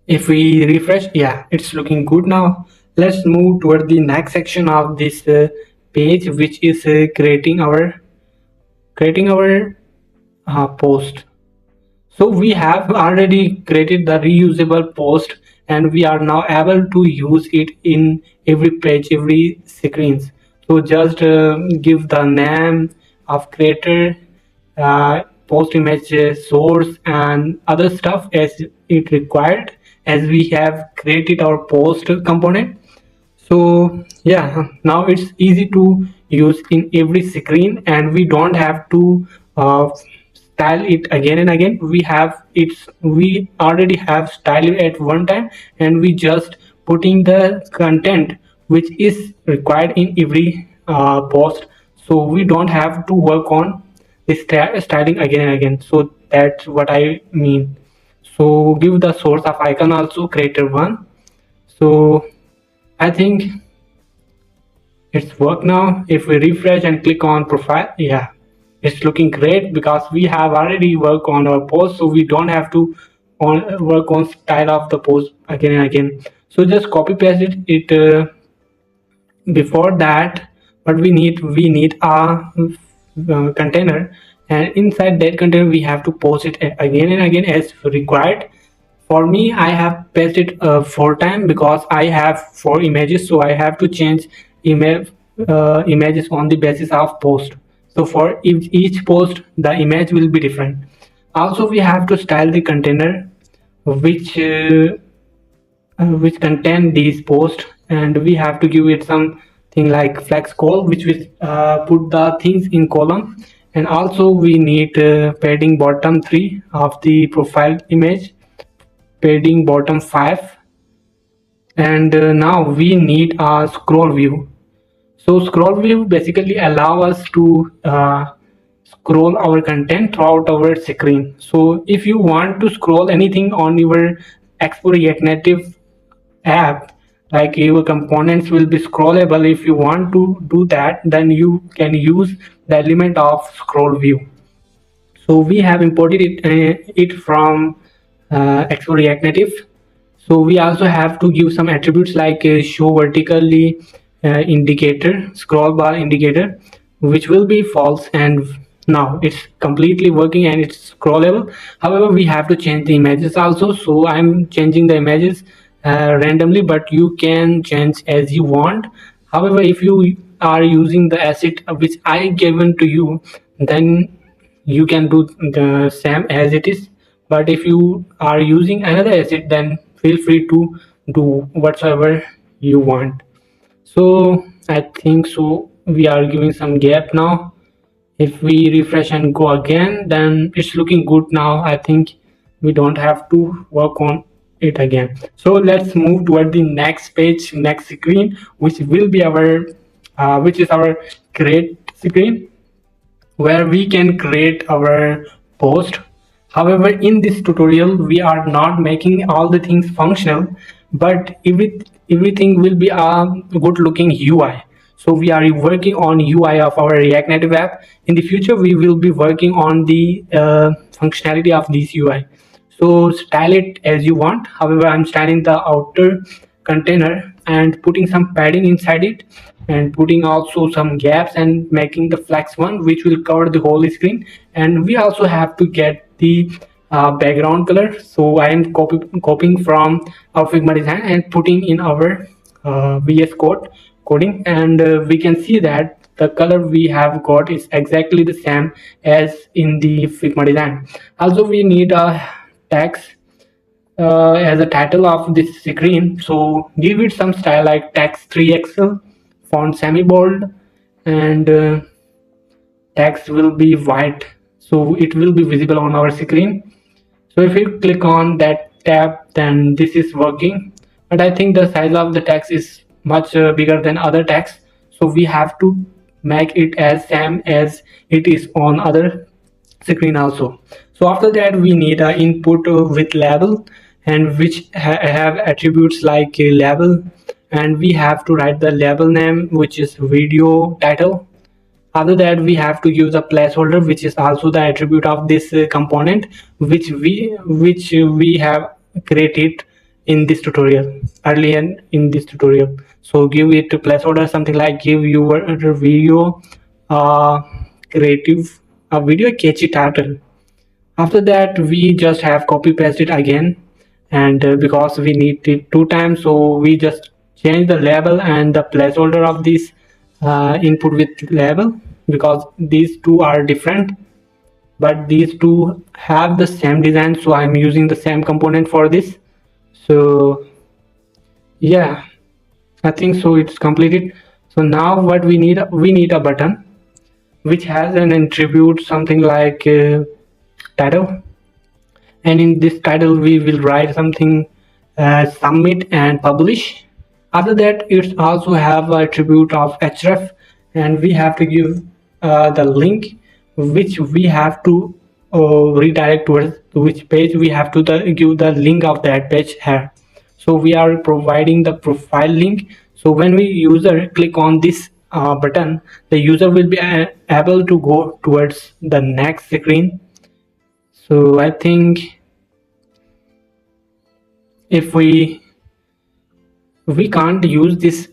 If we refresh, yeah, it's looking good now. Let's move toward the next section of this page, which is creating our post. So we have already created the reusable post, and we are now able to use it in every page, every screens. So just give the name of creator, post image source and other stuff as it required, as we have created our post component. So yeah, now it's easy to use in every screen, and we don't have to style it again and again. We already have style it at one time, and we just putting the content which is required in every post. So we don't have to work on this styling again and again. So that's what I mean. So give the source of icon also creator one. So I think it's work now. If we refresh and click on profile, yeah, it's looking great because we have already worked on our post, so we don't have to work on style of the post again and again. So just copy paste it before that. But we need a container, and inside that container we have to post it again and again as required. For me, I have pasted 4 times because I have 4 images, so I have to change images on the basis of post. So for each post, the image will be different. Also, we have to style the container which which contain these posts, and we have to give it something like flex call, which will put the things in column. And also we need padding bottom 3 of the profile image, padding bottom 5. And now we need a scroll view. So scroll view basically allow us to scroll our content throughout our screen. So if you want to scroll anything on your Expo React Native app, like your components will be scrollable. If you want to do that, then you can use the element of scroll view. So we have imported it from Expo React Native. So we also have to give some attributes like show vertically indicator, scroll bar indicator, which will be false. And now it's completely working and it's scrollable. However, we have to change the images also. So I'm changing the images randomly, but you can change as you want. However, if you are using the asset which I given to you, then you can do the same as it is. But if you are using another asset, then feel free to do whatsoever you want. So I think so we are giving some gap now. If we refresh and go again, then it's looking good now. I think we don't have to work on it again. So let's move toward the next page, next screen, which will be our which is our create screen, where we can create our post. However, in this tutorial we are not making all the things functional, but everything will be a good looking UI. So we are working on UI of our React Native app. In the future we will be working on the functionality of this UI. So style it as you want. However, I'm styling the outer container and putting some padding inside it, and putting also some gaps and making the flex one, which will cover the whole screen. And we also have to get the background color. So I am copying from our Figma design and putting in our VS Code coding, and we can see that the color we have got is exactly the same as in the Figma design. Also, we need a text as a title of this screen, so give it some style like text 3XL, font semi bold, and text will be white, so it will be visible on our screen. So if you click on that tab, then this is working, but I think the size of the text is much bigger than other text, so we have to make it as same as it is on other screen also. So after that, we need an input with label, and which have attributes like a label, and we have to write the label name, which is video title. After that, we have to use a placeholder, which is also the attribute of this component, which we have created in this tutorial, earlier in this tutorial. So give it a placeholder, something like give your video uh, creative a video catchy title. After that, we just have copy paste it again, and because we need it 2 times, so we just change the label and the placeholder of this input with label, because these two are different, but these two have the same design, so I'm using the same component for this. So yeah, I think so it's completed. So now what we need a button which has an attribute something like title, and in this title we will write something submit and publish. After that, it also have a attribute of href, and we have to give the link which we have to redirect towards which page. We have to give the link of that page here. So we are providing the profile link, so when we user click on this button, the user will be able to go towards the next screen. So I think if we can't use this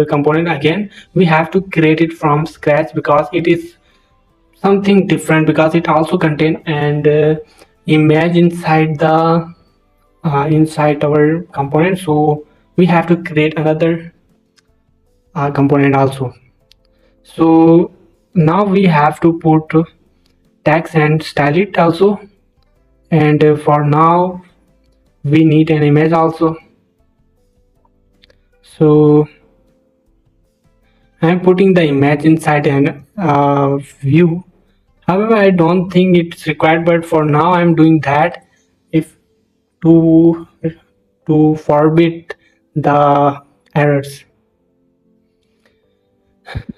component again, we have to create it from scratch, because it is something different, because it also contain and image inside our component. So we have to create another component also. So now we have to put text and style it also, and for now we need an image also. So I'm putting the image inside an view. However, I don't think it's required, but for now I'm doing that, if to forbid the errors.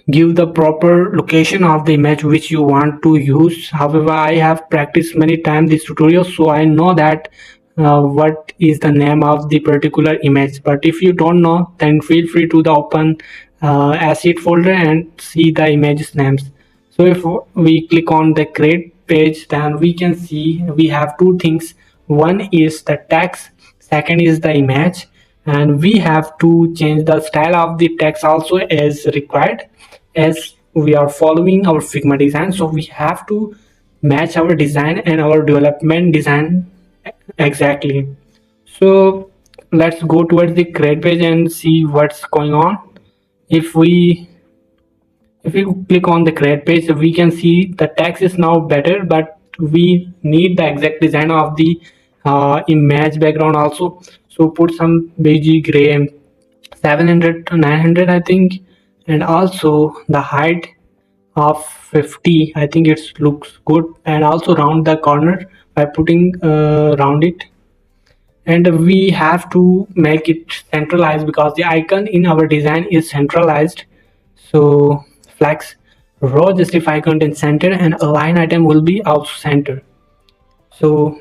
Give the proper location of the image which you want to use. However, I have practiced many times this tutorial, so I know that what is the name of the particular image. But if you don't know, then feel free to open asset folder and see the images names. So if we click on the create page, then we can see we have two things. One is the text, second is the image, and we have to change the style of the text also as required, as we are following our Figma design. So we have to match our design and our development design exactly. So let's go towards the create page and see what's going on. If we click on the create page, we can see the text is now better, but we need the exact design of the image background also. So put some beige gray 700 to 900 I think, and also the height of 50. I think it looks good, and also round the corner by putting round it. And we have to make it centralized, because the icon in our design is centralized. So flex row justify content center, and align item will be also center. So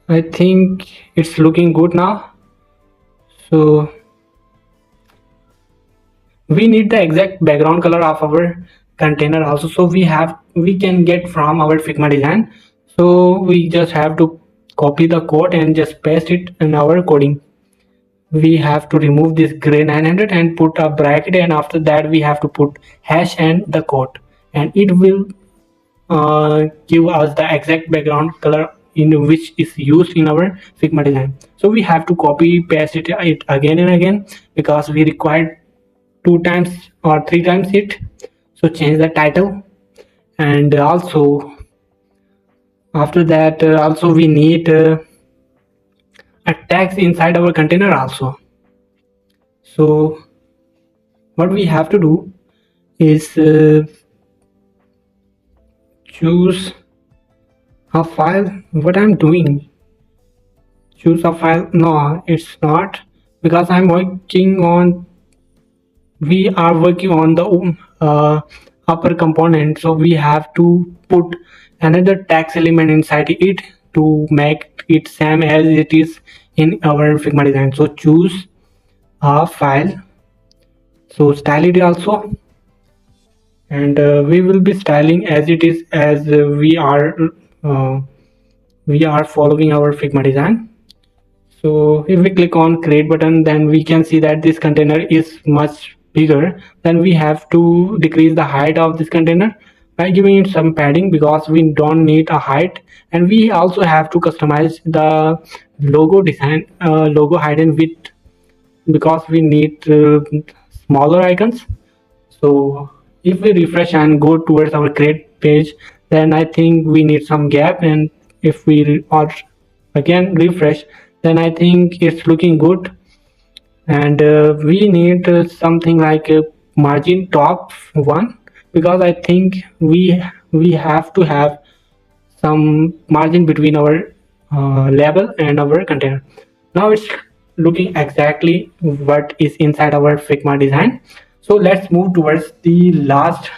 I think it's looking good now. So we need the exact background color of our container also, so we can get from our Figma design. So we just have to copy the code and just paste it in our coding. We have to remove this gray 900 and put a bracket, and after that we have to put hash and the code, and it will give us the exact background color in which is used in our Figma design. So we have to copy paste it again and again because we required 2 times or 3 times it. So change the title, and also after that also we need a tags inside our container also. So what we have to do is choose a file. What I'm doing, choose a file, no it's not, because we are working on the upper component, so we have to put another text element inside it to make it same as it is in our Figma design. So choose a file, so style it also, and we will be styling as it is, as uh, we are following our Figma design. So if we click on create button, then we can see that this container is much bigger. Then we have to decrease the height of this container by giving it some padding, because we don't need a height. And we also have to customize the logo design, logo height and width, because we need smaller icons. So if we refresh and go towards our create page, then I think we need some gap, and if we or again refresh, then I think it's looking good. And we need something like a margin top one, because I think we have to have some margin between our label and our container. Now it's looking exactly what is inside our Figma design. So let's move towards the last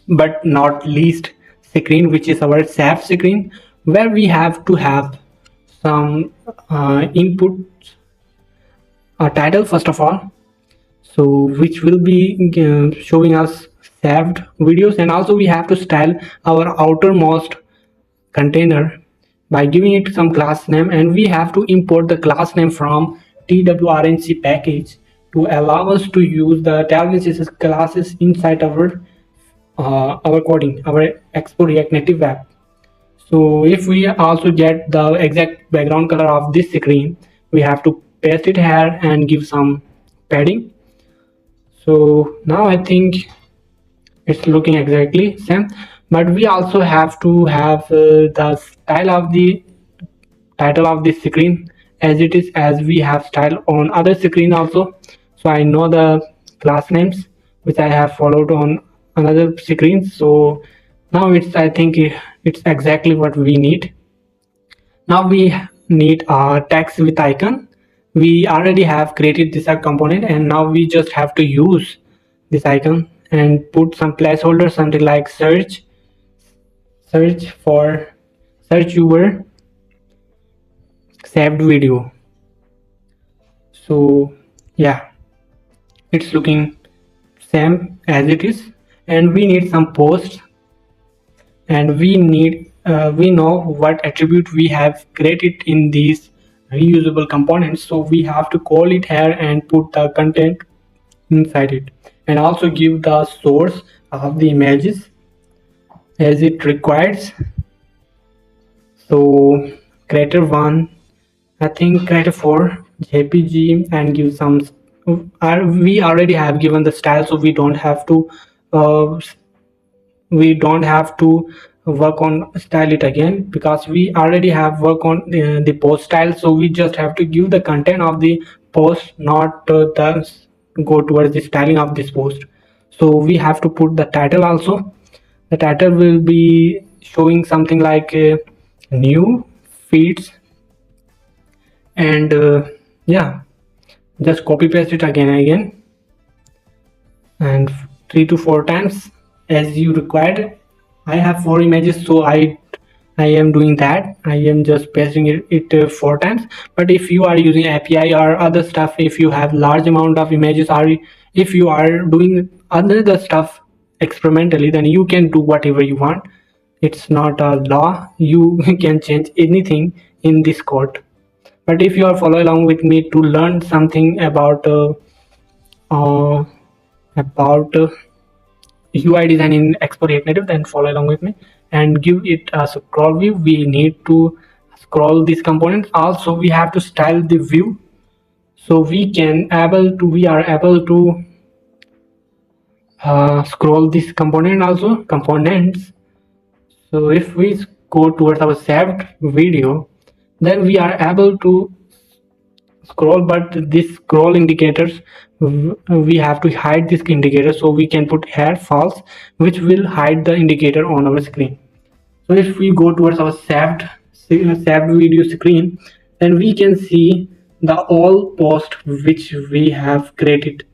but not least screen, which is our save screen, where we have to have some input title first of all, so which will be showing us saved videos, and also we have to style our outermost container by giving it some class name, and we have to import the class name from TWRNC package to allow us to use the TailwindCSS classes inside our coding, our Expo React Native app. So if we also get the exact background color of this screen, we have to paste it here and give some padding. So now I think it's looking exactly same, but we also have to have the style of the title of this screen as it is, as we have style on other screen also. So I know the class names which I have followed on another screen. So now I think it's exactly what we need. Now we need a text with icon. We already have created this component, and now we just have to use this icon and put some placeholder, something like search for search your saved video. So yeah, it's looking same as it is, and we need some posts, and we know what attribute we have created in these reusable components, so we have to call it here and put the content inside it, and also give the source of the images as it requires. So creator 1, I think creator 4 JPG, and give some we already have given the style, so we don't have to uh, work on style it again, because we already have work on the post style. So we just have to give the content of the post, not go towards the styling of this post. So we have to put the title also. The title will be showing something like new feeds, and yeah, just copy paste it again and again, and 3 to 4 times as you required. I have 4 images, so I am doing that. I am just pasting it 4 times. But if you are using API or other stuff, if you have large amount of images, or if you are doing other stuff experimentally, then you can do whatever you want. It's not a law. You can change anything in this code. But if you are following along with me to learn something uh, about UI design in Expo React Native, then follow along with me and give it a scroll view. We need to scroll these components. Also, we have to style the view, so we are able to scroll this component, also components. So if we go towards our saved video, then we are able to scroll, but this scroll indicators, we have to hide this indicator, so we can put here false, which will hide the indicator on our screen. So if we go towards our saved video screen, then we can see the all post which we have created,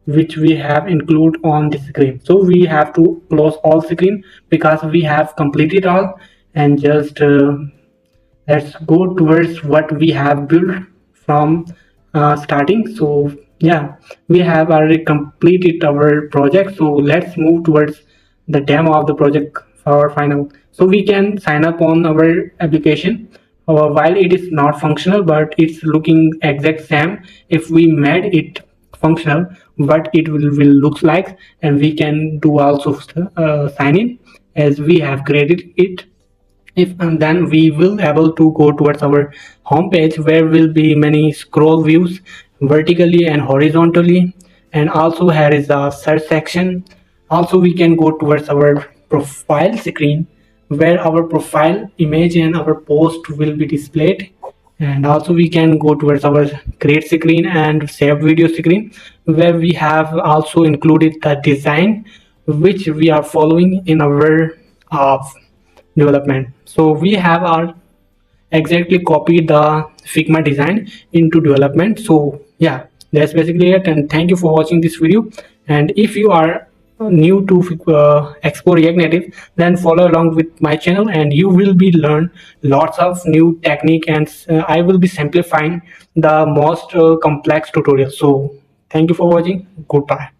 which we have include on the screen. So we have to close all screen because we have completed all, and just let's go towards what we have built from starting. So yeah, we have already completed our project, so let's move towards the demo of the project for final. So we can sign up on our application while it is not functional, but it's looking exact same. If we made it functional, what it will look like, and we can do also sign in as we have created it. If and then we will able to go towards our home page, where will be many scroll views vertically and horizontally, and also here is a search section. Also we can go towards our profile screen, where our profile image and our post will be displayed. And also we can go towards our create screen and save video screen, where we have also included the design which we are following in our development. So we have our exactly copied the Figma design into development. So yeah, that's basically it, and thank you for watching this video. And if you are new to Expo React Native, then follow along with my channel and you will be learn lots of new technique, and I will be simplifying the most complex tutorials. So thank you for watching. Goodbye.